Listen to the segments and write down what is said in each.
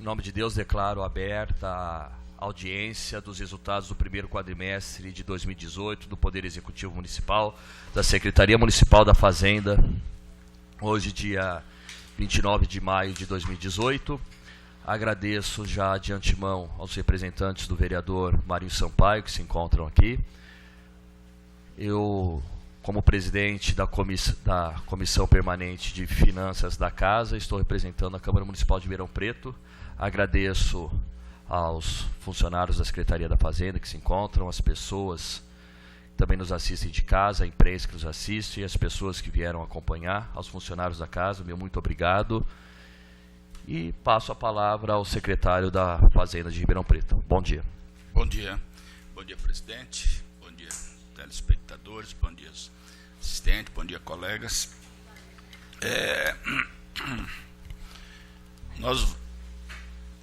Em nome de Deus, declaro aberta a audiência dos resultados do primeiro quadrimestre de 2018 do Poder Executivo Municipal, da Secretaria Municipal da Fazenda, hoje, dia 29 de maio de 2018. Agradeço já de antemão aos representantes do vereador Marinho Sampaio, que se encontram aqui. Eu, como presidente da Comissão Permanente de Finanças da Casa, estou representando a Câmara Municipal de Ribeirão Preto. Agradeço aos funcionários da Secretaria da Fazenda que se encontram, as pessoas que também nos assistem de casa, a imprensa que nos assiste e as pessoas que vieram acompanhar, aos funcionários da casa, meu muito obrigado. E passo a palavra ao secretário da Fazenda de Ribeirão Preto. Bom dia. Bom dia, presidente, bom dia, telespectadores, bom dia, assistente, bom dia, colegas.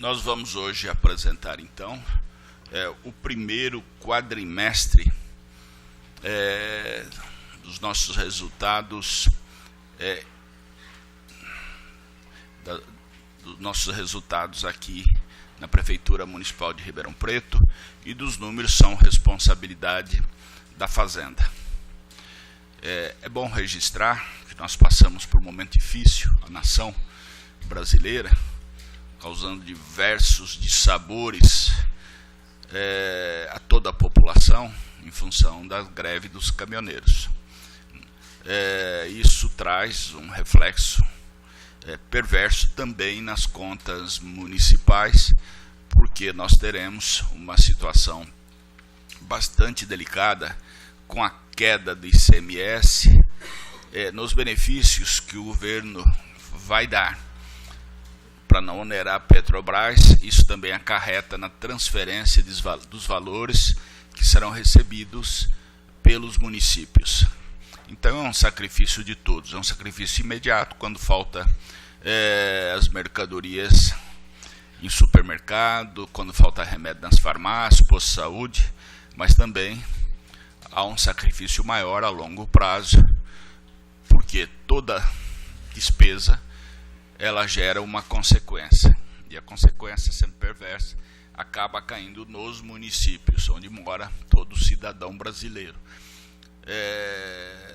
Nós vamos hoje apresentar, então, o primeiro quadrimestre dos nossos resultados, aqui na Prefeitura Municipal de Ribeirão Preto, e dos números são responsabilidade da Fazenda. É bom registrar que nós passamos por um momento difícil, a nação brasileira, causando diversos dissabores a toda a população em função da greve dos caminhoneiros. Isso traz um reflexo perverso também nas contas municipais, porque nós teremos uma situação bastante delicada com a queda do ICMS nos benefícios que o governo vai dar para não onerar a Petrobras. Isso também acarreta na transferência dos valores que serão recebidos pelos municípios. Então é um sacrifício de todos, é um sacrifício imediato quando falta as mercadorias em supermercado, quando falta remédio nas farmácias, posto de saúde, mas também há um sacrifício maior a longo prazo, porque toda despesa ela gera uma consequência, e a consequência, sendo perversa, acaba caindo nos municípios, onde mora todo cidadão brasileiro.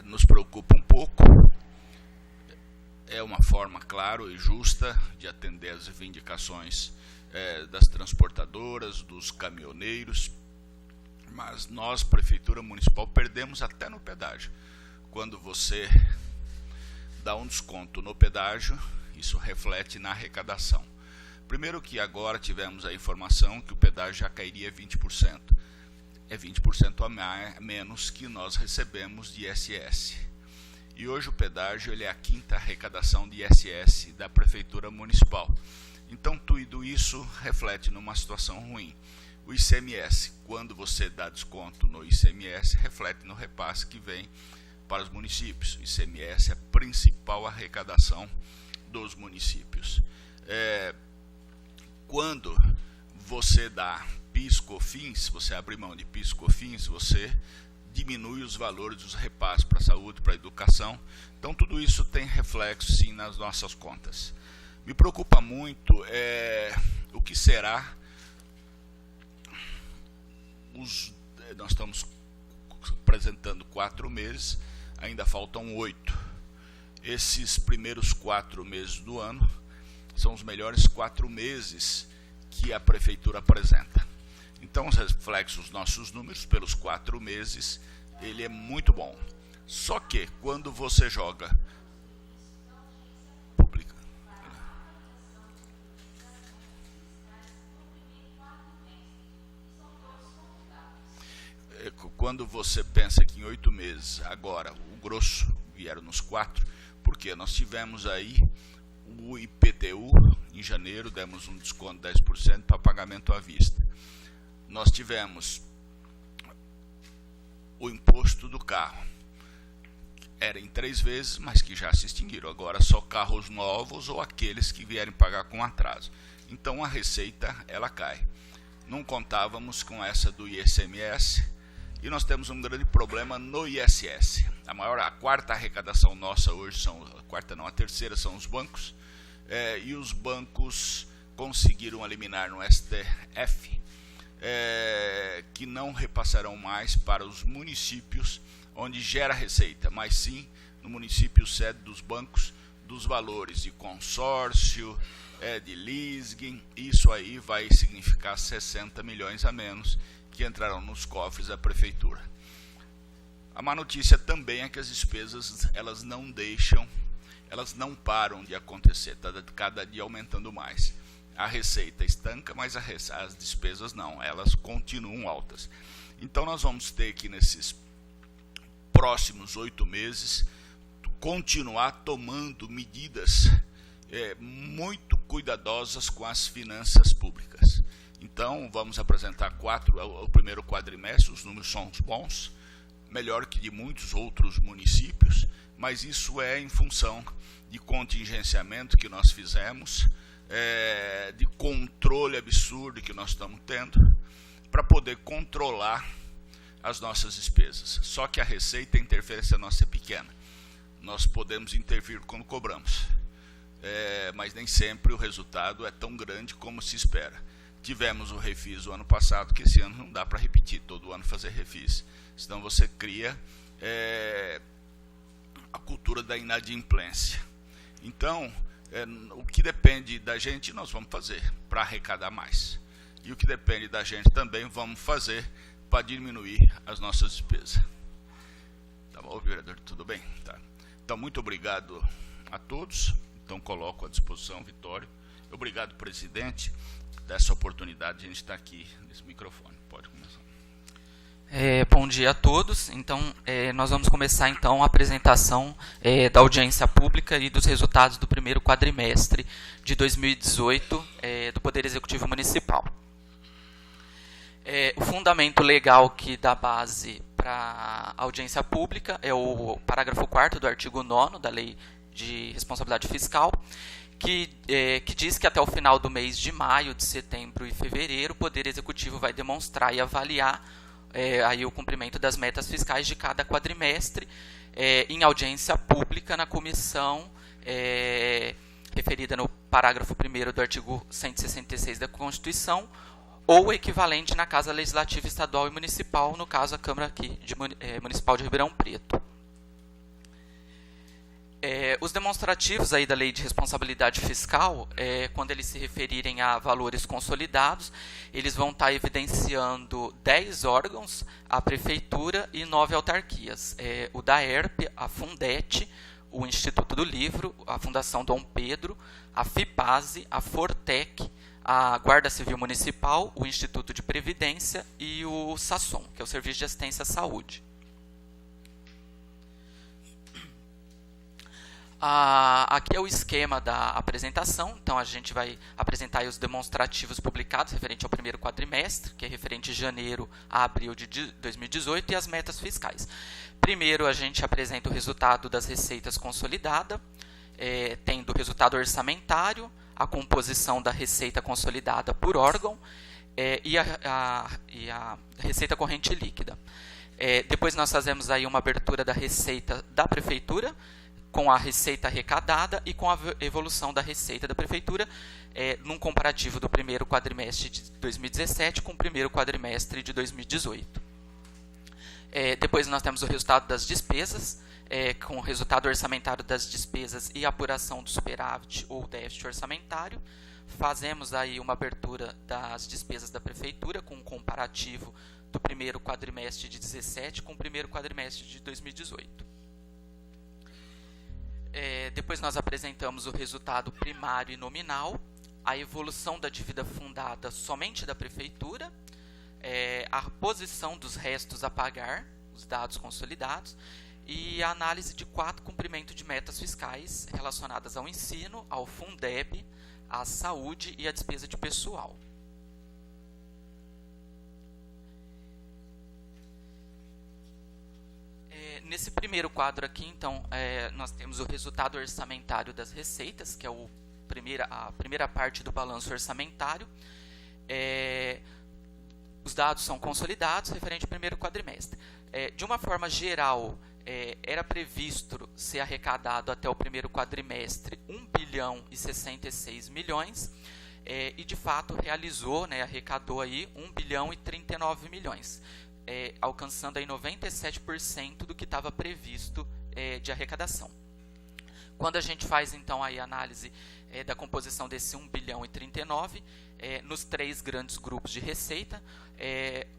Nos preocupa um pouco, é uma forma, claro e justa, de atender às reivindicações das transportadoras, dos caminhoneiros, mas nós, Prefeitura Municipal, perdemos até no pedágio. Quando você dá um desconto no pedágio, isso reflete na arrecadação. Primeiro que agora tivemos a informação que o pedágio já cairia 20%. É 20% a menos que nós recebemos de ISS. E hoje o pedágio ele é a quinta arrecadação de ISS da Prefeitura Municipal. Então tudo isso reflete numa situação ruim. O ICMS, quando você dá desconto no ICMS, reflete no repasse que vem para os municípios. O ICMS é a principal arrecadação dos municípios. Quando você dá PIS/COFINS, você abre mão de PIS/COFINS, você diminui os valores dos repasses para a saúde, para a educação. Então tudo isso tem reflexo sim nas nossas contas. Me preocupa muito o que será nós estamos apresentando 4 meses, ainda faltam 8. Esses primeiros 4 meses do ano são os melhores 4 meses que a Prefeitura apresenta. Então, os reflexos dos nossos números pelos 4 meses, ele é muito bom. Só que, quando você joga pública, quando você pensa que em 8 meses, agora, o grosso vieram nos 4, porque nós tivemos aí o IPTU, em janeiro, demos um desconto de 10% para pagamento à vista. Nós tivemos o imposto do carro, era em 3 vezes, mas que já se extinguiram. Agora só carros novos ou aqueles que vierem pagar com atraso. Então a receita ela cai. Não contávamos com essa do ICMS e nós temos um grande problema no ISS. A quarta arrecadação nossa hoje a terceira são os bancos, e os bancos conseguiram eliminar no STF, que não repassarão mais para os municípios onde gera receita, mas sim no município sede dos bancos, dos valores de consórcio, de leasing. Isso aí vai significar 60 milhões a menos que entrarão nos cofres da prefeitura. A má notícia também é que as despesas elas não param de acontecer, está cada dia aumentando mais. A receita estanca, mas as despesas não, elas continuam altas. Então nós vamos ter que nesses próximos 8 meses continuar tomando medidas muito cuidadosas com as finanças públicas. Então vamos apresentar o primeiro quadrimestre, os números são bons, melhor que de muitos outros municípios, mas isso é em função de contingenciamento que nós fizemos, de controle absurdo que nós estamos tendo, para poder controlar as nossas despesas. Só que a receita, a interferência nossa é pequena. Nós podemos intervir quando cobramos, mas nem sempre o resultado é tão grande como se espera. Tivemos o refis o ano passado, que esse ano não dá para repetir, todo ano fazer refis. Senão você cria a cultura da inadimplência. Então, o que depende da gente, nós vamos fazer para arrecadar mais. E o que depende da gente também, vamos fazer para diminuir as nossas despesas. Tá bom, vereador? Tudo bem? Tá. Então, muito obrigado a todos. Então, coloco à disposição, Vitório. Obrigado, presidente, dessa oportunidade de a gente estar aqui nesse microfone. Pode começar. Bom dia a todos. Então, nós vamos começar então a apresentação da audiência pública e dos resultados do primeiro quadrimestre de 2018 do Poder Executivo Municipal. O fundamento legal que dá base para a audiência pública é o parágrafo 4º do artigo 9º da Lei de Responsabilidade Fiscal, que diz que até o final do mês de maio, de setembro e fevereiro, o Poder Executivo vai demonstrar e avaliar aí o cumprimento das metas fiscais de cada quadrimestre em audiência pública na comissão referida no parágrafo 1º do artigo 166 da Constituição, ou equivalente na Casa Legislativa Estadual e Municipal, no caso a Câmara aqui Municipal de Ribeirão Preto. Os demonstrativos aí da Lei de Responsabilidade Fiscal, quando eles se referirem a valores consolidados, eles vão estar evidenciando 10 órgãos, a Prefeitura e 9 autarquias. O DAERP, a Fundete, o Instituto do Livro, a Fundação Dom Pedro, a FIPASE, a Fortec, a Guarda Civil Municipal, o Instituto de Previdência e o SASSOM, que é o Serviço de Assistência à Saúde. Aqui é o esquema da apresentação. Então, a gente vai apresentar aí os demonstrativos publicados referente ao primeiro quadrimestre, que é referente de janeiro a abril de 2018, e as metas fiscais. Primeiro, a gente apresenta o resultado das receitas consolidada, tendo o resultado orçamentário, a composição da receita consolidada por órgão e a receita corrente líquida. Depois nós fazemos aí uma abertura da receita da Prefeitura, com a receita arrecadada e com a evolução da receita da Prefeitura, num comparativo do primeiro quadrimestre de 2017 com o primeiro quadrimestre de 2018. Depois nós temos o resultado das despesas, com o resultado orçamentário das despesas e apuração do superávit ou déficit orçamentário. Fazemos aí uma abertura das despesas da Prefeitura com um comparativo do primeiro quadrimestre de 2017 com o primeiro quadrimestre de 2018. Depois nós apresentamos o resultado primário e nominal, a evolução da dívida fundada somente da Prefeitura, a posição dos restos a pagar, os dados consolidados, e a análise de 4 cumprimentos de metas fiscais relacionadas ao ensino, ao Fundeb, à saúde e à despesa de pessoal. Nesse primeiro quadro aqui, então, nós temos o resultado orçamentário das receitas, que é a primeira parte do balanço orçamentário. Os dados são consolidados referente ao primeiro quadrimestre. De uma forma geral, era previsto ser arrecadado até o primeiro quadrimestre 1 bilhão e 66 milhões. e de fato realizou, né, arrecadou aí 1 bilhão e 39 milhões, alcançando aí 97% do que estava previsto de arrecadação. Quando a gente faz então aí a análise da composição desse 1 bilhão e 39, nos 3 grandes grupos de receita,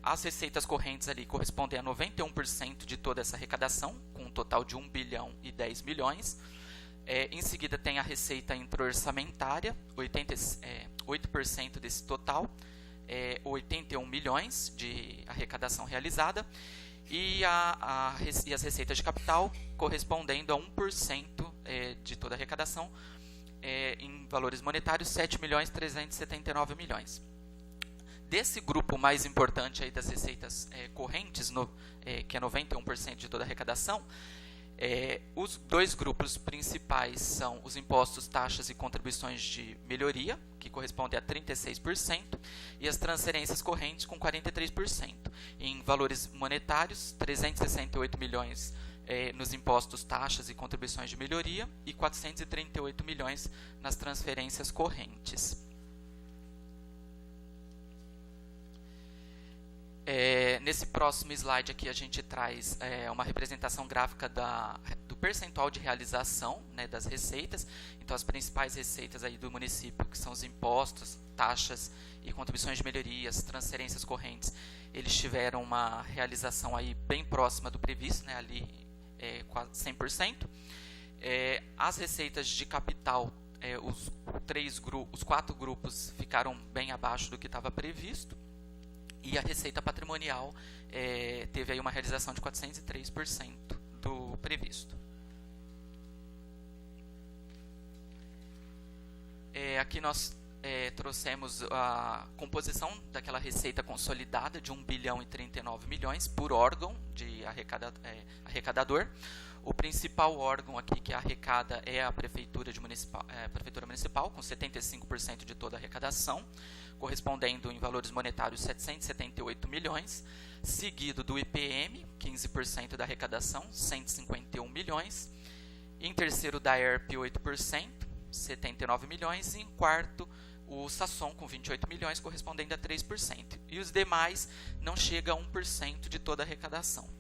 as receitas correntes ali correspondem a 91% de toda essa arrecadação, com um total de 1 bilhão e 10 milhões. Em seguida tem a receita intra-orçamentária, 8% desse total, 81 milhões de arrecadação realizada, e as receitas de capital correspondendo a 1% de toda a arrecadação, em valores monetários, 7 milhões 379 milhões. Desse grupo mais importante aí das receitas correntes, que é 91% de toda a arrecadação, os 2 grupos principais são os impostos, taxas e contribuições de melhoria, que correspondem a 36%, e as transferências correntes com 43%. Em valores monetários, 368 milhões nos impostos, taxas e contribuições de melhoria e 438 milhões nas transferências correntes. Nesse próximo slide aqui a gente traz uma representação gráfica do percentual de realização, né, das receitas. Então, as principais receitas aí do município, que são os impostos, taxas e contribuições de melhorias, transferências correntes, eles tiveram uma realização aí bem próxima do previsto, né, ali quase 100%. As receitas de capital, os 4 grupos ficaram bem abaixo do que estava previsto. E a receita patrimonial teve aí uma realização de 403% do previsto. Aqui nós trouxemos a composição daquela receita consolidada de 1 bilhão e 39 milhões por órgão de arrecadador. O principal órgão aqui que arrecada é a Prefeitura Municipal, com 75% de toda a arrecadação, correspondendo em valores monetários 778 milhões, seguido do IPM, 15% da arrecadação, 151 milhões, em terceiro da ERP, 8%, 79 milhões, e em quarto o Sasson, com 28 milhões, correspondendo a 3%, e os demais não chega a 1% de toda a arrecadação.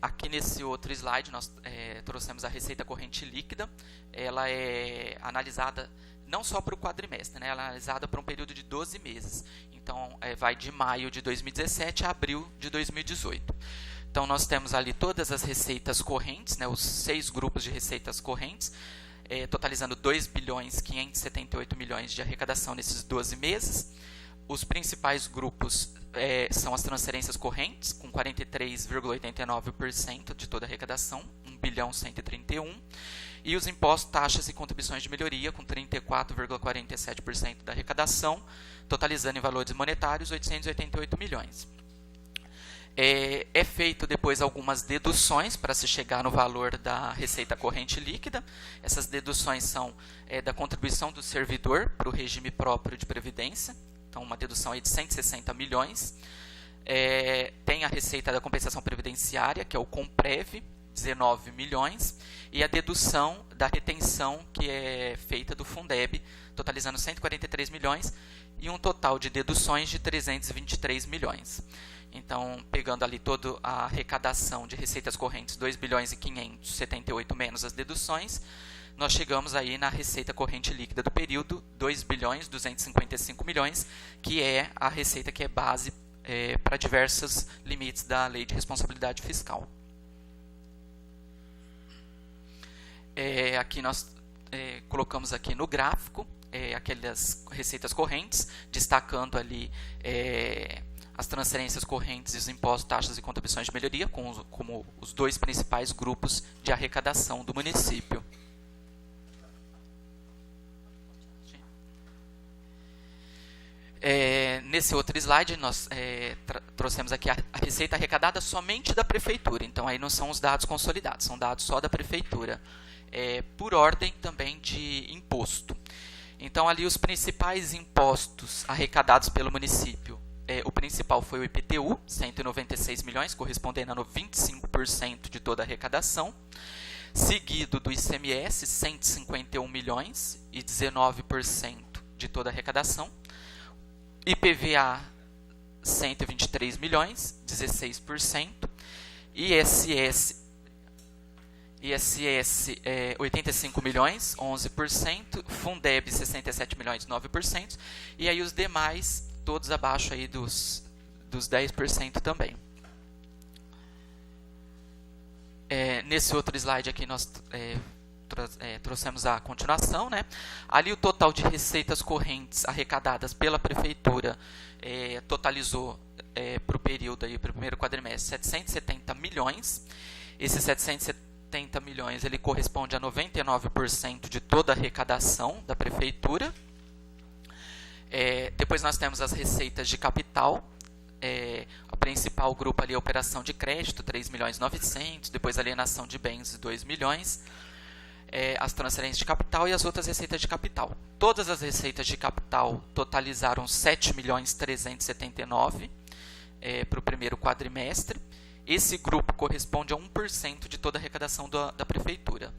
Aqui nesse outro slide nós trouxemos a receita corrente líquida. Ela é analisada não só para o quadrimestre, né? Ela é analisada para um período de 12 meses. Então, vai de maio de 2017 a abril de 2018. Então, nós temos ali todas as receitas correntes, né? Os 6 grupos de receitas correntes, totalizando 2 bilhões 578 milhões de arrecadação nesses 12 meses. Os principais grupos são as transferências correntes, com 43,89% de toda a arrecadação, 1 bilhão 131, e os impostos, taxas e contribuições de melhoria, com 34,47% da arrecadação, totalizando em valores monetários 888 milhões. É feito depois algumas deduções para se chegar no valor da receita corrente líquida. Essas deduções são da contribuição do servidor para o regime próprio de previdência, então uma dedução aí de 160 milhões. Tem a receita da compensação previdenciária, que é o Comprev, 19 milhões, e a dedução da retenção, que é feita do Fundeb, totalizando 143 milhões, e um total de deduções de 323 milhões. Então, pegando ali toda a arrecadação de receitas correntes, 2 bilhões e 578 menos as deduções, nós chegamos aí na receita corrente líquida do período, 2 bilhões 255 milhões, que é a receita que é base para diversos limites da Lei de Responsabilidade Fiscal. Aqui nós colocamos aqui no gráfico aquelas receitas correntes, destacando ali as transferências correntes e os impostos, taxas e contribuições de melhoria, como os 2 principais grupos de arrecadação do município. Nesse outro slide, nós trouxemos aqui a receita arrecadada somente da Prefeitura. Então, aí não são os dados consolidados, são dados só da Prefeitura, por ordem também de imposto. Então, ali os principais impostos arrecadados pelo município, o principal foi o IPTU, 196 milhões, correspondendo a 25% de toda a arrecadação, seguido do ICMS, 151 milhões e 19% de toda a arrecadação, IPVA, 123 milhões, 16%, ISS 85 milhões, 11%, Fundeb 67 milhões, 9%, e aí os demais, todos abaixo aí dos 10% também. Nesse outro slide aqui nós trouxemos a continuação, né? Ali o total de receitas correntes arrecadadas pela prefeitura totalizou para o período aí, para o primeiro quadrimestre, 770 milhões. Esses 770 milhões ele corresponde a 99% de toda a arrecadação da prefeitura. Depois nós temos as receitas de capital. O principal grupo ali é a operação de crédito, 3 milhões e 900, depois alienação de bens, 2 milhões, as transferências de capital e as outras receitas de capital. Todas as receitas de capital totalizaram 7 milhões 379 para o primeiro quadrimestre. Esse grupo corresponde a 1% de toda a arrecadação da prefeitura.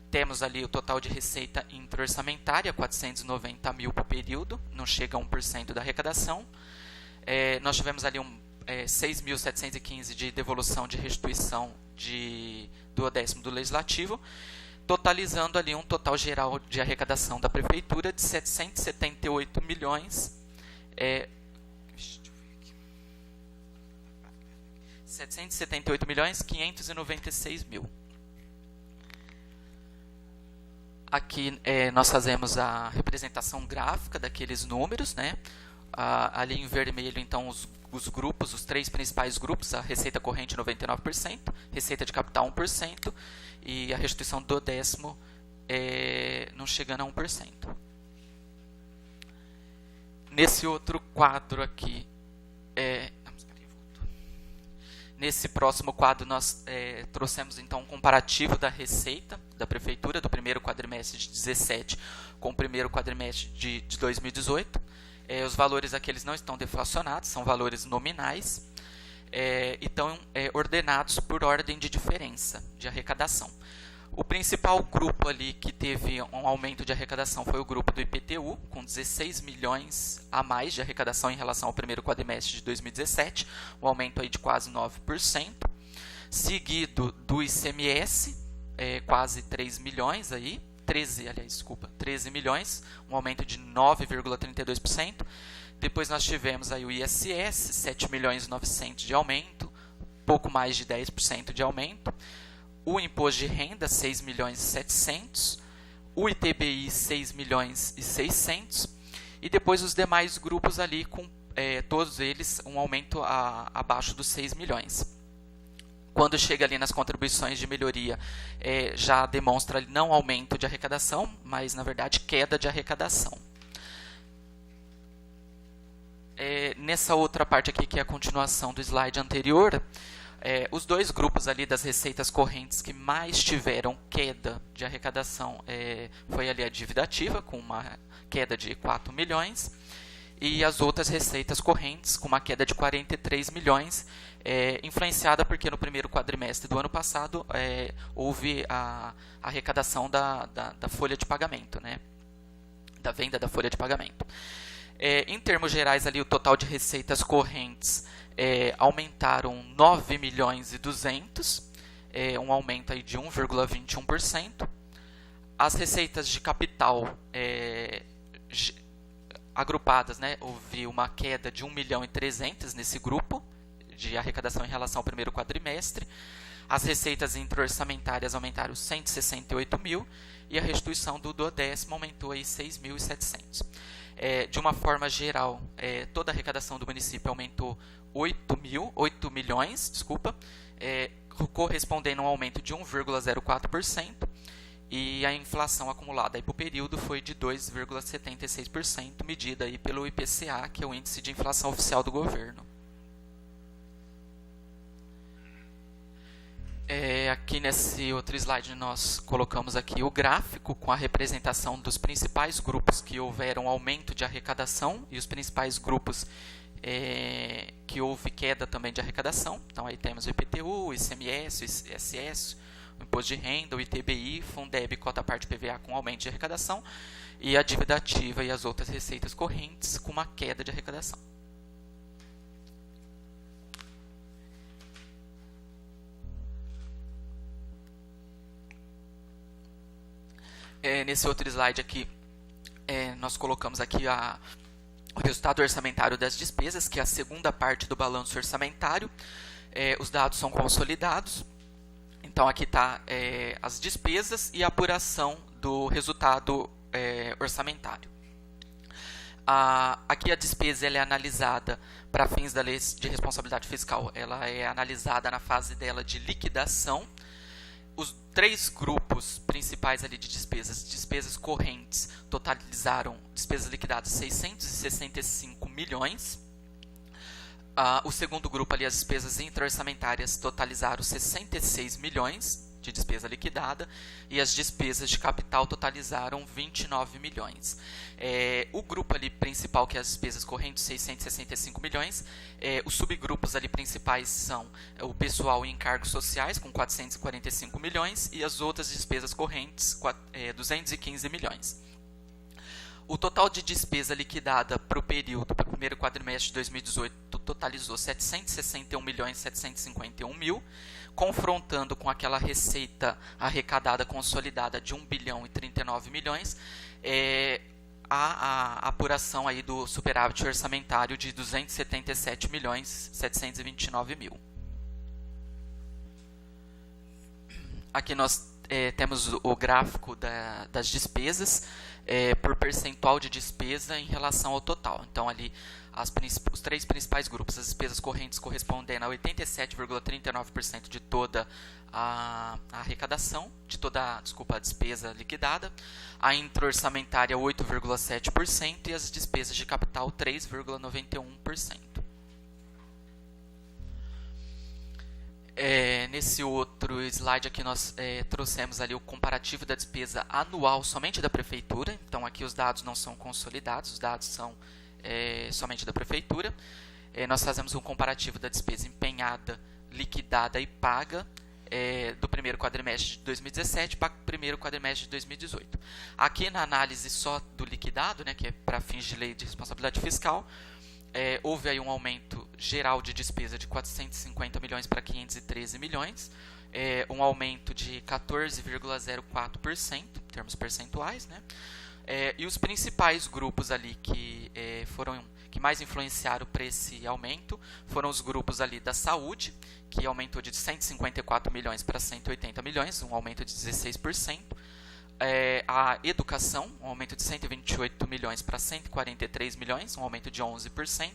Temos ali o total de receita intra-orçamentária, 490 mil por período, não chega a 1% da arrecadação. Nós tivemos ali 6.715 de devolução de restituição do 10º do Legislativo, totalizando ali um total geral de arrecadação da Prefeitura de 778 milhões, 778 milhões 596 mil. Aqui nós fazemos a representação gráfica daqueles números, né? Ali em vermelho, então, os grupos, os três principais grupos, a receita corrente 99%, receita de capital 1% e a restituição do 10º não chegando a 1%. Nesse outro quadro aqui, nesse próximo quadro nós trouxemos então um comparativo da receita da prefeitura do primeiro quadrimestre de 2017 com o primeiro quadrimestre de 2018. Os valores aqui eles não estão deflacionados, são valores nominais e estão ordenados por ordem de diferença de arrecadação. O principal grupo ali que teve um aumento de arrecadação foi o grupo do IPTU, com 16 milhões a mais de arrecadação em relação ao primeiro quadrimestre de 2017, um aumento aí de quase 9%, seguido do ICMS, quase 3 milhões aí, 13 milhões, um aumento de 9,32%. Depois nós tivemos aí o ISS, 7 milhões e 900 de aumento, pouco mais de 10% de aumento. O imposto de renda, 6 milhões e 700. O ITBI, 6 milhões e 600. E depois os demais grupos ali, com todos eles, um aumento abaixo dos 6 milhões. Quando chega ali nas contribuições de melhoria, já demonstra ali não aumento de arrecadação, mas, na verdade, queda de arrecadação. Nessa outra parte aqui, que é a continuação do slide anterior, os dois grupos ali das receitas correntes que mais tiveram queda de arrecadação foi ali a dívida ativa, com uma queda de 4 milhões, e as outras receitas correntes com uma queda de 43 milhões, influenciada porque no primeiro quadrimestre do ano passado houve a arrecadação da folha de pagamento, né? Da venda da folha de pagamento. Em termos gerais, ali, o total de receitas correntes aumentaram 9 milhões e 200, um aumento aí de 1,21%. As receitas de capital agrupadas, né, houve uma queda de 1 milhão e 300 nesse grupo de arrecadação em relação ao primeiro quadrimestre. As receitas intra-orçamentárias aumentaram 168 mil e a restituição do 10º aumentou aí 6.700. De uma forma geral, toda a arrecadação do município aumentou 8 milhões, correspondendo a um aumento de 1,04%, e a inflação acumulada para o período foi de 2,76%, medida aí pelo IPCA, que é o Índice de Inflação Oficial do Governo. Aqui nesse outro slide nós colocamos aqui o gráfico com a representação dos principais grupos que houveram aumento de arrecadação e os principais grupos que houve queda também de arrecadação. Então aí temos o IPTU, o ICMS, o ISS, o imposto de renda, o ITBI, Fundeb e cota parte PVA com aumento de arrecadação, e a dívida ativa e as outras receitas correntes com uma queda de arrecadação. Nesse outro slide aqui, nós colocamos aqui o resultado orçamentário das despesas, que é a segunda parte do balanço orçamentário. Os dados são consolidados. Então, aqui está as despesas e a apuração do resultado orçamentário. Aqui a despesa ela é analisada para fins da lei de responsabilidade fiscal. Ela é analisada na fase dela de liquidação. Os 3 grupos principais ali de despesas correntes, totalizaram despesas liquidadas 665 milhões. O segundo grupo ali, as despesas intra-orçamentárias, totalizaram 66 milhões de despesa liquidada, e as despesas de capital totalizaram 29 milhões. O grupo ali principal, que é as despesas correntes, 665 milhões, os subgrupos ali principais são o pessoal e encargos sociais, com 445 milhões, e as outras despesas correntes, 215 milhões. O total de despesa liquidada para o período, para o primeiro quadrimestre de 2018, totalizou 761.751.000, confrontando com aquela receita arrecadada consolidada de 1 bilhão e 39 milhões, a apuração aí do superávit orçamentário de 277.729.000. Aqui nós temos o gráfico das despesas por percentual de despesa em relação ao total. Então, ali, os 3 principais grupos, as despesas correntes correspondendo a 87,39% de toda a arrecadação, de toda a despesa liquidada, a intra-orçamentária 8,7% e as despesas de capital 3,91%. Nesse outro slide aqui nós trouxemos ali o comparativo da despesa anual somente da prefeitura. Então aqui os dados não são consolidados, os dados são somente da prefeitura. Nós fazemos um comparativo da despesa empenhada, liquidada e paga do primeiro quadrimestre de 2017 para o primeiro quadrimestre de 2018. Aqui na análise só do liquidado, né, que é para fins de lei de responsabilidade fiscal, houve aí um aumento geral de despesa de 450 milhões para 513 milhões, um aumento de 14,04% em termos percentuais, né? E os principais grupos ali que mais influenciaram para esse aumento foram os grupos ali da saúde, que aumentou de 154 milhões para 180 milhões, um aumento de 16%. A educação, um aumento de 128 milhões para 143 milhões, um aumento de 11%,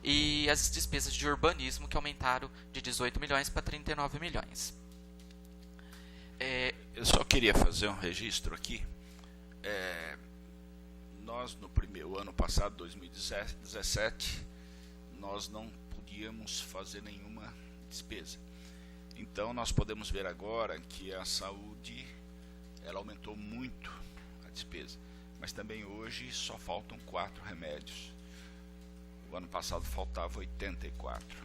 e as despesas de urbanismo, que aumentaram de 18 milhões para 39 milhões. Eu só queria fazer um registro aqui. Nós, no ano passado, 2017, nós não podíamos fazer nenhuma despesa. Então, nós podemos ver agora que a saúde ela aumentou muito a despesa, mas também hoje só faltam 4 remédios. O ano passado faltava 84.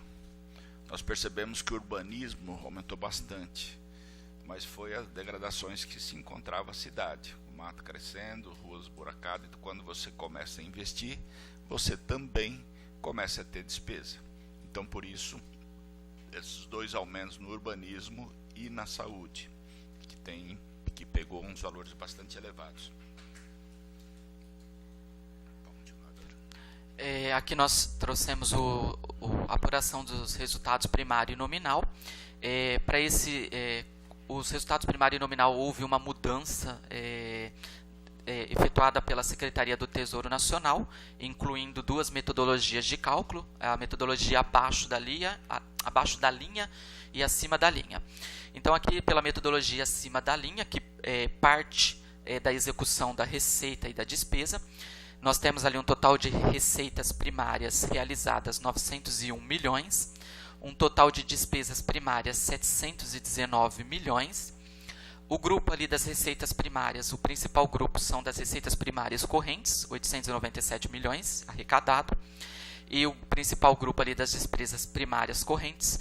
Nós percebemos que o urbanismo aumentou bastante, mas foi as degradações que se encontrava a cidade, o mato crescendo, ruas buracadas. E quando você começa a investir, você também começa a ter despesa. Então, por isso, esses 2 aumentos no urbanismo e na saúde, que pegou uns valores bastante elevados. Aqui nós trouxemos a apuração dos resultados primário e nominal. Para os resultados primário e nominal, houve uma mudança efetuada pela Secretaria do Tesouro Nacional, incluindo 2 metodologias de cálculo, a metodologia abaixo da linha e acima da linha. Então, aqui pela metodologia acima da linha, que parte da execução da receita e da despesa, nós temos ali um total de receitas primárias realizadas 901 milhões, um total de despesas primárias 719 milhões. O grupo ali das receitas primárias, o principal grupo são das receitas primárias correntes, 897 milhões arrecadado, e o principal grupo ali das despesas primárias correntes,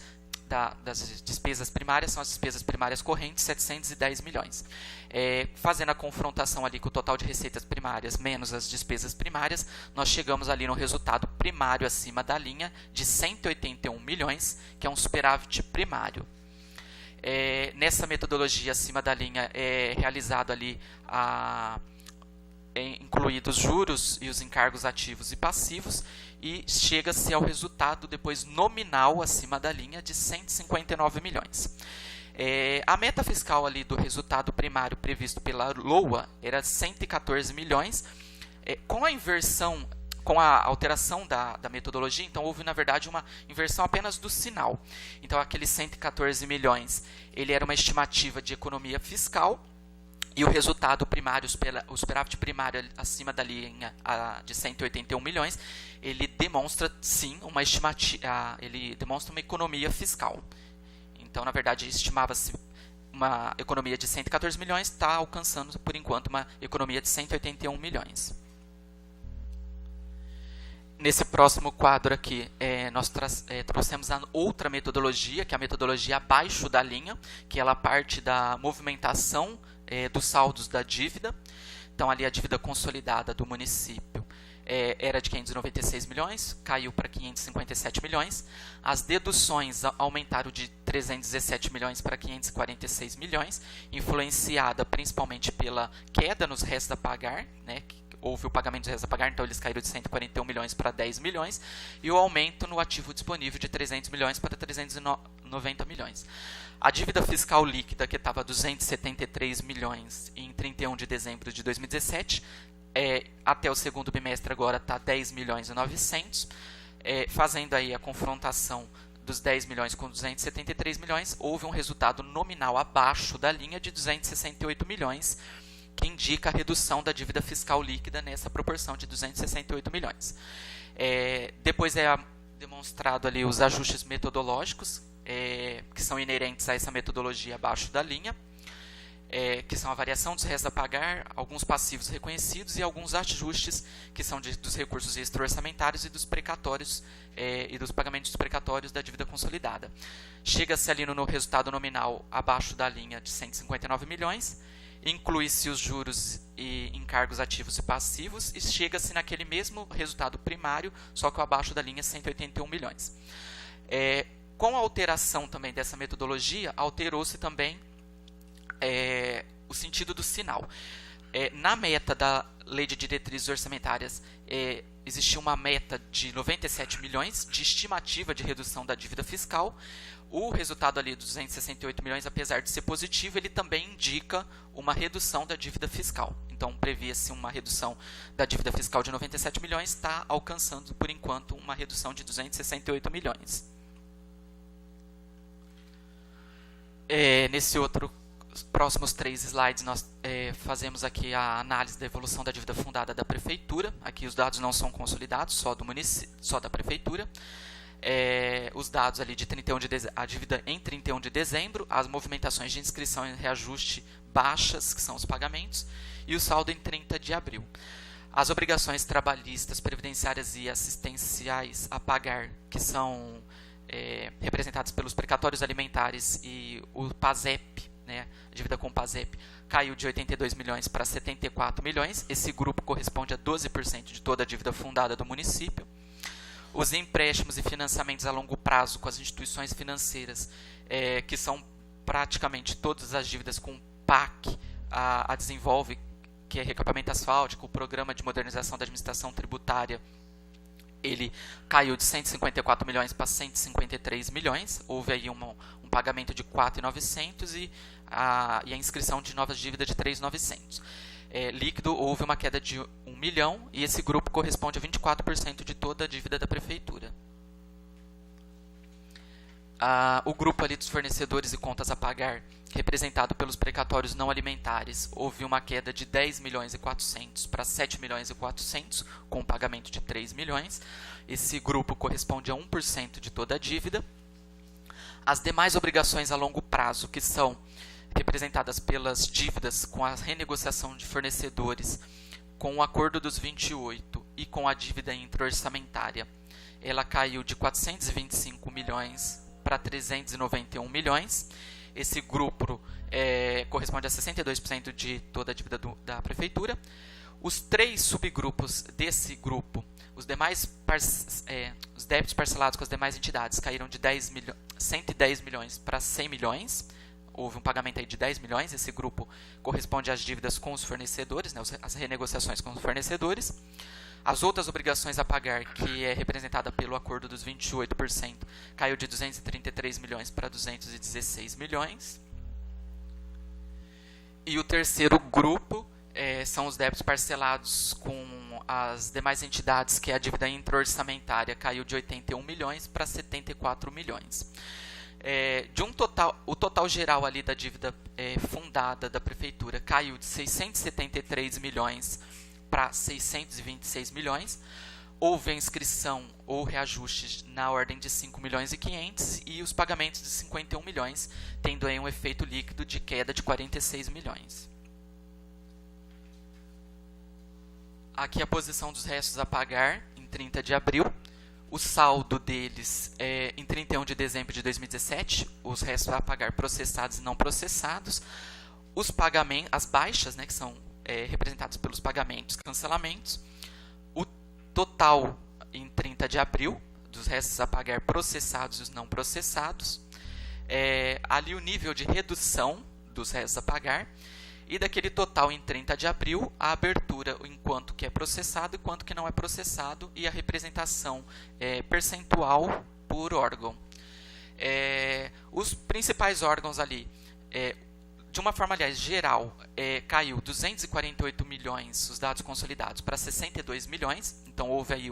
das despesas primárias são as despesas primárias correntes, 710 milhões. Fazendo a confrontação ali com o total de receitas primárias menos as despesas primárias, nós chegamos ali no resultado primário acima da linha de 181 milhões, que é um superávit primário. Nessa metodologia acima da linha é realizado ali incluídos juros e os encargos ativos e passivos, e chega-se ao resultado depois nominal acima da linha de 159 milhões. A meta fiscal ali do resultado primário previsto pela LOA era 114 milhões. Com a inversão, com a alteração da metodologia, então houve na verdade uma inversão apenas do sinal. Então aqueles 114 milhões, ele era uma estimativa de economia fiscal, e o resultado primário, o superávit primário acima da linha de 181 milhões, ele demonstra sim uma estimativa, ele demonstra uma economia fiscal. Então, na verdade, estimava-se uma economia de 114 milhões, está alcançando por enquanto uma economia de 181 milhões. Nesse próximo quadro aqui, nós trouxemos a outra metodologia, que é a metodologia abaixo da linha, que ela parte da movimentação dos saldos da dívida. Então, ali a dívida consolidada do município era de 596 milhões, caiu para 557 milhões. As deduções aumentaram de 317 milhões para 546 milhões, influenciada principalmente pela queda nos restos a pagar, né? Houve o pagamento dos restos a pagar, então eles caíram de 141 milhões para 10 milhões, e o aumento no ativo disponível de 300 milhões para 390 milhões. A dívida fiscal líquida, que estava 273 milhões em 31 de dezembro de 2017, até o segundo bimestre agora está 10 milhões e 900, fazendo aí a confrontação dos 10 milhões com 273 milhões, houve um resultado nominal abaixo da linha de 268 milhões, que indica a redução da dívida fiscal líquida nessa proporção de 268 milhões. Depois demonstrado ali os ajustes metodológicos, que são inerentes a essa metodologia abaixo da linha, que são a variação dos restos a pagar, alguns passivos reconhecidos e alguns ajustes que são dos recursos extra-orçamentários e dos precatórios e dos pagamentos dos precatórios da dívida consolidada. Chega-se ali no resultado nominal abaixo da linha de 159 milhões, inclui-se os juros e encargos ativos e passivos, e chega-se naquele mesmo resultado primário, só que abaixo da linha 181 milhões. Com a alteração também dessa metodologia, alterou-se também o sentido do sinal. Na meta da Lei de Diretrizes Orçamentárias, existia uma meta de 97 milhões de estimativa de redução da dívida fiscal. O resultado ali dos 268 milhões, apesar de ser positivo, ele também indica uma redução da dívida fiscal. Então, previa-se uma redução da dívida fiscal de 97 milhões, está alcançando, por enquanto, uma redução de 268 milhões. Nesse próximos 3 slides, nós fazemos aqui a análise da evolução da dívida fundada da Prefeitura. Aqui os dados não são consolidados, só da Prefeitura. Os dados ali de a dívida em 31 de dezembro, as movimentações de inscrição e reajuste baixas, que são os pagamentos, e o saldo em 30 de abril. As obrigações trabalhistas, previdenciárias e assistenciais a pagar, que são representadas pelos precatórios alimentares e o PASEP, né, a dívida com o PASEP, caiu de 82 milhões para 74 milhões. Esse grupo corresponde a 12% de toda a dívida fundada do município. Os empréstimos e financiamentos a longo prazo com as instituições financeiras, que são praticamente todas as dívidas com PAC, a Desenvolve, que é recapeamento asfáltico, o Programa de Modernização da Administração Tributária, ele caiu de 154 milhões para 153 milhões. Houve aí um pagamento de 4.900 e a inscrição de novas dívidas de 3.900. Líquido, houve uma queda de 1 milhão e esse grupo corresponde a 24% de toda a dívida da Prefeitura. O grupo ali dos fornecedores e contas a pagar, representado pelos precatórios não alimentares, houve uma queda de 10 milhões e 400 para 7 milhões e 400, com um pagamento de 3 milhões. Esse grupo corresponde a 1% de toda a dívida. As demais obrigações a longo prazo, que são representadas pelas dívidas com a renegociação de fornecedores, com o acordo dos 28 e com a dívida intra-orçamentária, ela caiu de 425 milhões para 391 milhões. Esse grupo corresponde a 62% de toda a dívida da prefeitura. Os 3 subgrupos desse grupo, os débitos parcelados com as demais entidades caíram de 110 milhões para 100 milhões. Houve um pagamento aí de 10 milhões. Esse grupo corresponde às dívidas com os fornecedores, né, as renegociações com os fornecedores. As outras obrigações a pagar, que é representada pelo acordo dos 28%, caiu de 233 milhões para 216 milhões. E o terceiro grupo são os débitos parcelados com as demais entidades, que é a dívida intra-orçamentária, caiu de 81 milhões para 74 milhões. O total geral ali da dívida fundada da prefeitura caiu de 673 milhões para 626 milhões. Houve a inscrição ou reajuste na ordem de 5 milhões e 500 e os pagamentos de 51 milhões, tendo aí um efeito líquido de queda de 46 milhões. Aqui a posição dos restos a pagar em 30 de abril. O saldo deles em 31 de dezembro de 2017, os restos a pagar processados e não processados. Os pagamentos, as baixas, né, que são representadas pelos pagamentos e cancelamentos. O total em 30 de abril dos restos a pagar processados e os não processados. Ali o nível de redução dos restos a pagar. E daquele total em 30 de abril, a abertura enquanto que é processado e quanto que não é processado e a representação percentual por órgão. Os principais órgãos ali, de uma forma, aliás, geral, caiu 248 milhões os dados consolidados para 62 milhões, então houve aí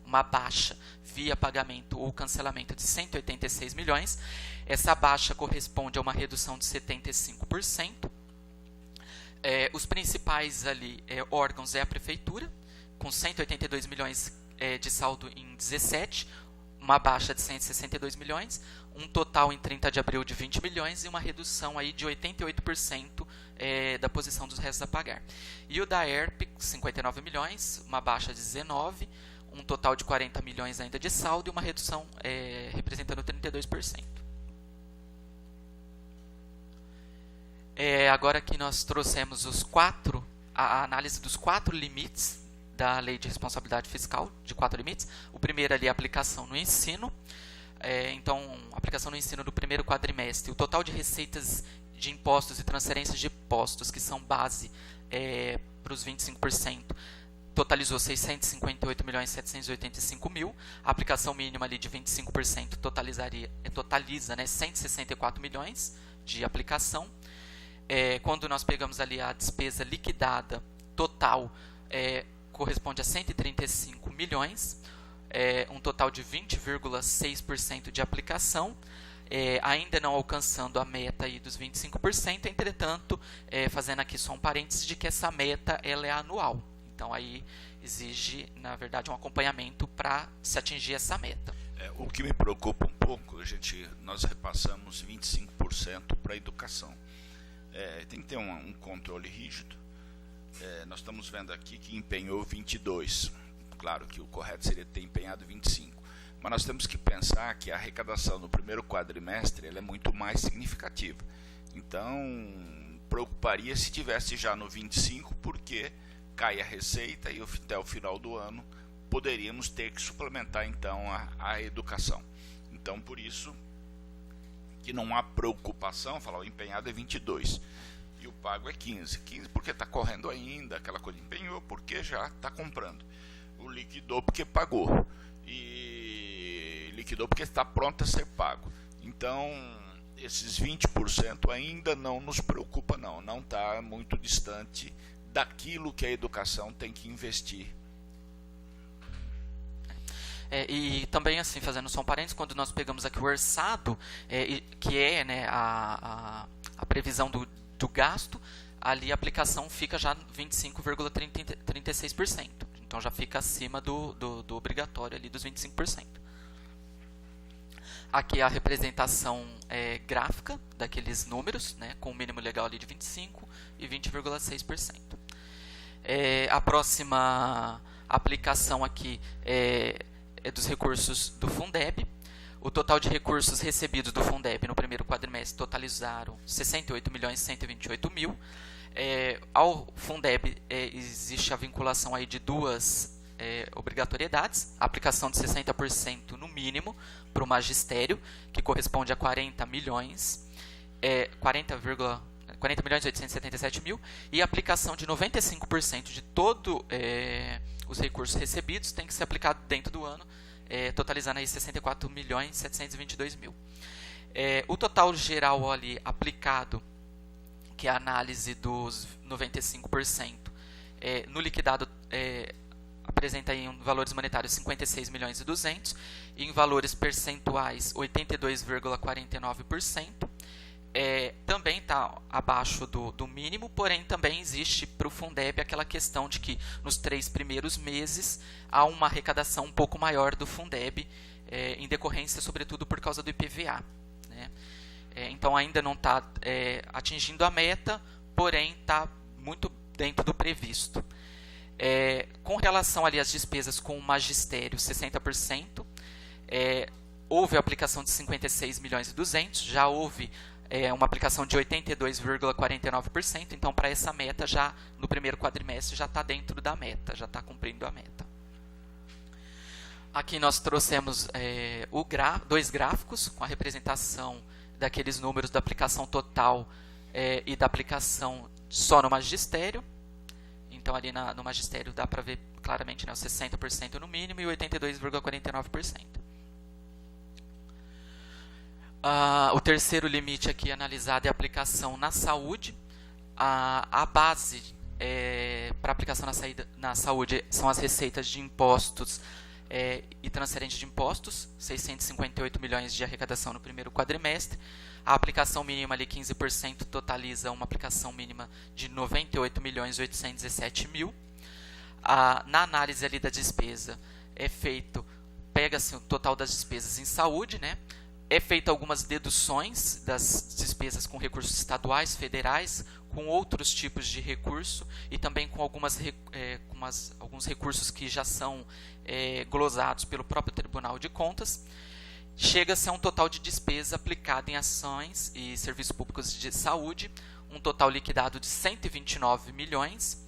uma baixa via pagamento ou cancelamento de 186 milhões. Essa baixa corresponde a uma redução de 75%. Os principais ali, órgãos é a prefeitura, com 182 milhões de saldo em 17, uma baixa de 162 milhões, um total em 30 de abril de 20 milhões e uma redução aí de 88% da posição dos restos a pagar. E o da ERP, 59 milhões, uma baixa de 19, um total de 40 milhões ainda de saldo e uma redução representando 32%. Agora que nós trouxemos a análise dos 4 limites da Lei de Responsabilidade Fiscal, de 4 limites. O primeiro ali é a aplicação no ensino. Então, aplicação no ensino do primeiro quadrimestre. O total de receitas de impostos e transferências de impostos, que são base para os 25%, totalizou 658.785.000. A aplicação mínima ali de 25% totaliza 164 milhões de aplicação. Quando nós pegamos ali a despesa liquidada total, corresponde a 135 milhões, um total de 20,6% de aplicação, ainda não alcançando a meta aí dos 25%, entretanto, fazendo aqui só um parênteses de que essa meta ela é anual, então aí exige, na verdade, um acompanhamento para se atingir essa meta. O que me preocupa um pouco, nós repassamos 25% para a educação. Tem que ter um controle rígido. Nós estamos vendo aqui que empenhou 22. Claro que o correto seria ter empenhado 25. Mas nós temos que pensar que a arrecadação no primeiro quadrimestre ela é muito mais significativa. Então, preocuparia se tivesse já no 25, porque cai a receita e até o final do ano poderíamos ter que suplementar então a educação. Então, por isso que não há preocupação, falar o empenhado é 22 e o pago é 15. 15 porque está correndo ainda, aquela coisa empenhou porque já está comprando. O liquidou porque pagou e liquidou porque está pronto a ser pago. Então, esses 20% ainda não nos preocupa não está muito distante daquilo que a educação tem que investir. E também, assim, fazendo só um parênteses, quando nós pegamos aqui o orçado, que é a previsão do gasto, ali a aplicação fica já 25,36%. Então já fica acima do obrigatório ali dos 25%. Aqui a representação gráfica daqueles números, né, com o mínimo legal ali de 25% e 20,6%. A próxima aplicação aqui é dos recursos do Fundeb. O total de recursos recebidos do Fundeb no primeiro quadrimestre totalizaram 68.128.000. Ao Fundeb existe a vinculação aí de duas obrigatoriedades: a aplicação de 60% no mínimo para o magistério, que corresponde a 40 milhões, 40.877.000, e a aplicação de 95% de todos os recursos recebidos tem que ser aplicado dentro do ano, totalizando aí 64.722.000. O total geral ali aplicado, que é a análise dos 95%, no liquidado apresenta aí em valores monetários 56.200.000, e em valores percentuais 82,49%. Também está abaixo do mínimo, porém também existe para o Fundeb aquela questão de que nos 3 primeiros meses há uma arrecadação um pouco maior do Fundeb, em decorrência sobretudo por causa do IPVA, né? Então ainda não está atingindo a meta, porém está muito dentro do previsto. Com relação ali às despesas com o magistério, 60%, houve a aplicação de 56.200.000, já houve uma aplicação de 82,49%, então para essa meta já no primeiro quadrimestre já está dentro da meta, já está cumprindo a meta. Aqui nós trouxemos dois gráficos com a representação daqueles números da aplicação total e da aplicação só no magistério. Então ali no magistério dá para ver claramente, né, o 60% no mínimo e 82,49%. O terceiro limite aqui analisado é a aplicação na saúde. A base para aplicação na saúde são as receitas de impostos e transferentes de impostos, 658 milhões de arrecadação no primeiro quadrimestre. A aplicação mínima ali 15% totaliza uma aplicação mínima de 98.817.000. Na análise ali da despesa pega-se o total das despesas em saúde, né? Feita algumas deduções das despesas com recursos estaduais, federais, com outros tipos de recurso e também com alguns recursos que já são glosados pelo próprio Tribunal de Contas. Chega-se a um total de despesa aplicada em ações e serviços públicos de saúde, um total liquidado de 129 milhões.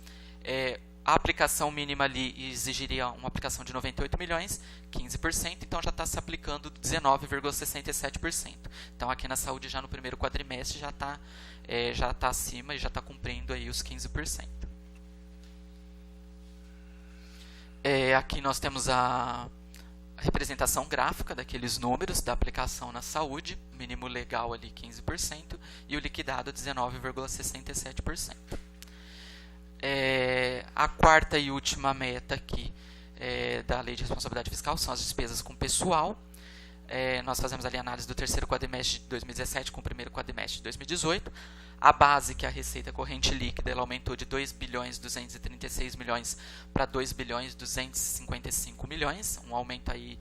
A aplicação mínima ali exigiria uma aplicação de 98 milhões, 15%, então já está se aplicando 19,67%. Então aqui na saúde já no primeiro quadrimestre já está acima e já está cumprindo aí os 15%. Aqui nós temos a representação gráfica daqueles números da aplicação na saúde, mínimo legal ali 15% e o liquidado 19,67%. A quarta e última meta aqui da Lei de Responsabilidade Fiscal são as despesas com pessoal. Nós fazemos ali a análise do terceiro quadrimestre de 2017 com o primeiro quadrimestre de 2018. A base, que é a receita corrente líquida, ela aumentou de 2.236 milhões para 2.255 milhões, um aumento aí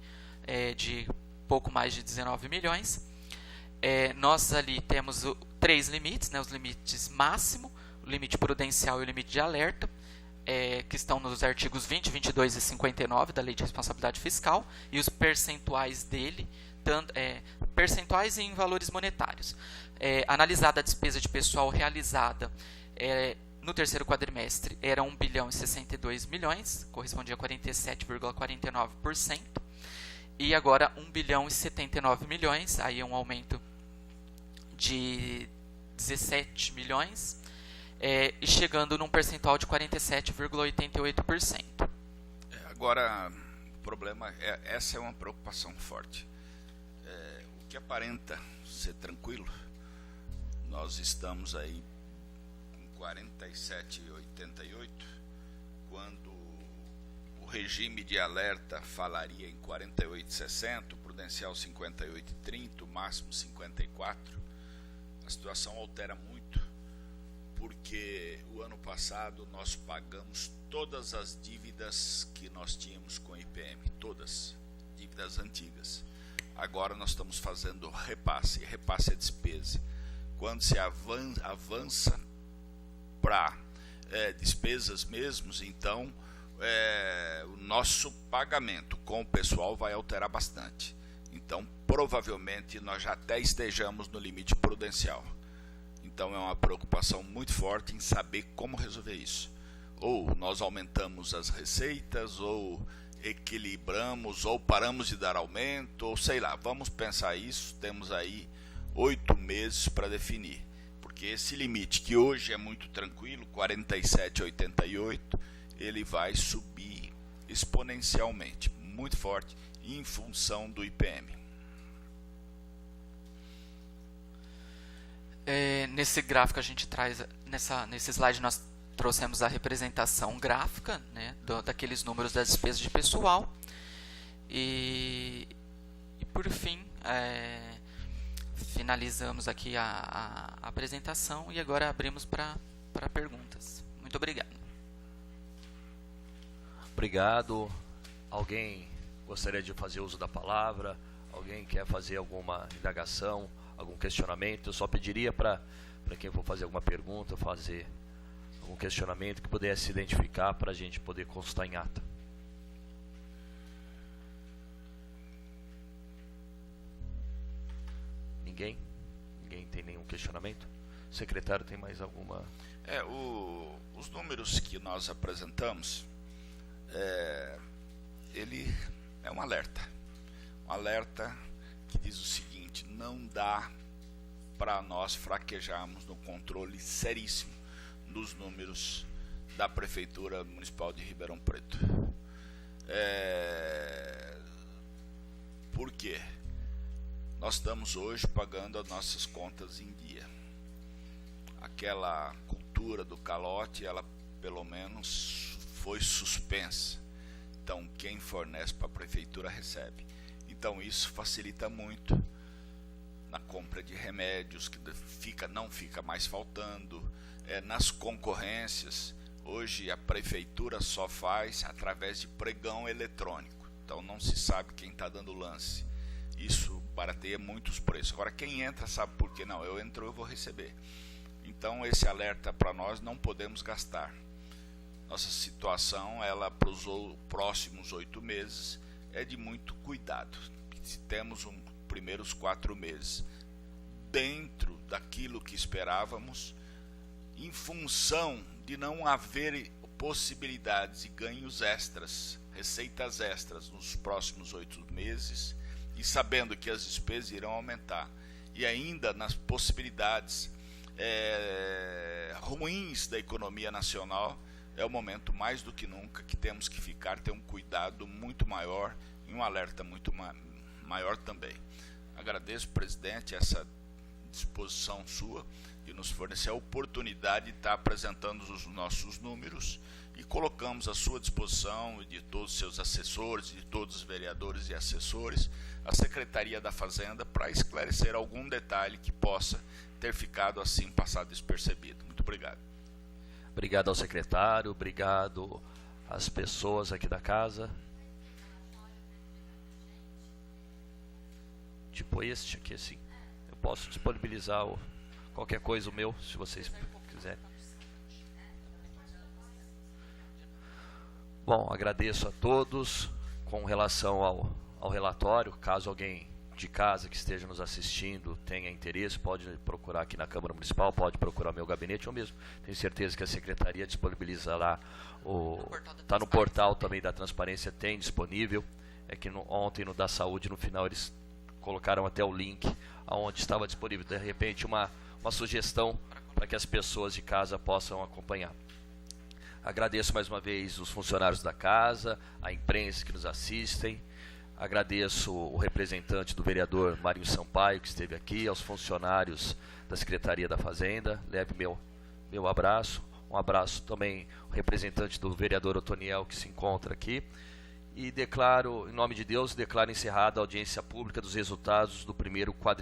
de pouco mais de 19 milhões. Nós ali temos 3 limites, né, os limites máximo, o limite prudencial e o limite de alerta, que estão nos artigos 20, 22 e 59 da Lei de Responsabilidade Fiscal, e os percentuais dele, percentuais em valores monetários. Analisada a despesa de pessoal realizada no terceiro quadrimestre, era 1 bilhão e 62 milhões, correspondia a 47,49%, e agora 1 bilhão e 79 milhões, aí é um aumento de 17 milhões, e chegando num percentual de 47,88%. Agora, o problema essa é uma preocupação forte. O que aparenta ser tranquilo, nós estamos aí com 47,88, quando o regime de alerta falaria em 48,60, o prudencial 58,30, o máximo 54. A situação altera muito, porque o ano passado nós pagamos todas as dívidas que nós tínhamos com o IPM, todas, dívidas antigas. Agora nós estamos fazendo repasse é despesa. Quando se avança para despesas mesmos, então o nosso pagamento com o pessoal vai alterar bastante. Então, provavelmente nós já até estejamos no limite prudencial. Então é uma preocupação muito forte em saber como resolver isso. Ou nós aumentamos as receitas, ou equilibramos, ou paramos de dar aumento, ou sei lá, vamos pensar isso. Temos aí 8 meses para definir, porque esse limite, que hoje é muito tranquilo, 47,88, ele vai subir exponencialmente, muito forte, em função do IPM. Nesse gráfico a gente traz, nesse slide nós trouxemos a representação gráfica, né, daqueles números das despesas de pessoal. E por fim, finalizamos aqui a apresentação e agora abrimos para perguntas. Muito obrigado. Obrigado. Alguém gostaria de fazer uso da palavra? Alguém quer fazer alguma indagação, algum questionamento? Eu só pediria para quem for fazer alguma pergunta, fazer algum questionamento que pudesse se identificar para a gente poder constar em ata. Ninguém? Ninguém tem nenhum questionamento? O secretário tem mais alguma? Os números que nós apresentamos, ele é um alerta. Um alerta que diz o seguinte: não dá para nós fraquejarmos no controle seríssimo dos números da Prefeitura Municipal de Ribeirão Preto. Por quê? Nós estamos hoje pagando as nossas contas em dia. Aquela cultura do calote, ela pelo menos foi suspensa. Então quem fornece para a Prefeitura recebe. Então isso facilita muito na compra de remédios, que não fica mais faltando, nas concorrências. Hoje a Prefeitura só faz através de pregão eletrônico, então não se sabe quem está dando lance. Isso barateia muito os preços. Agora quem entra sabe por quê. Não, eu entro, eu vou receber. Então esse alerta para nós, não podemos gastar. Nossa situação, ela para os próximos 8 meses é de muito cuidado. Se temos os primeiros 4 meses dentro daquilo que esperávamos, em função de não haver possibilidades e ganhos extras, receitas extras nos próximos 8 meses, e sabendo que as despesas irão aumentar, e ainda nas possibilidades ruins da economia nacional, é o momento mais do que nunca que temos que ter um cuidado muito maior e um alerta muito maior também. Agradeço, presidente, essa disposição sua de nos fornecer a oportunidade de estar apresentando os nossos números, e colocamos à sua disposição, e de todos os seus assessores, de todos os vereadores e assessores, a Secretaria da Fazenda, para esclarecer algum detalhe que possa ter ficado assim passado despercebido. Muito obrigado. Obrigado ao secretário, obrigado às pessoas aqui da casa. Tipo este aqui, assim. Eu posso disponibilizar qualquer coisa o meu, se vocês quiserem. Bom, agradeço a todos. Com relação ao relatório, caso alguém de casa que esteja nos assistindo tenha interesse, pode procurar aqui na Câmara Municipal, pode procurar meu gabinete, ou mesmo tenho certeza que a Secretaria disponibilizará, está no portal também da Transparência, tem disponível. É que ontem no da Saúde, no final, eles colocaram até o link aonde estava disponível. De repente uma sugestão para que as pessoas de casa possam acompanhar. Agradeço mais uma vez os funcionários da casa, a imprensa que nos assistem. Agradeço o representante do vereador Marinho Sampaio, que esteve aqui, aos funcionários da Secretaria da Fazenda. Leve meu abraço. Um abraço também ao representante do vereador Otoniel, que se encontra aqui. E declaro, em nome de Deus, declaro encerrada a audiência pública dos resultados do primeiro quadrimestre.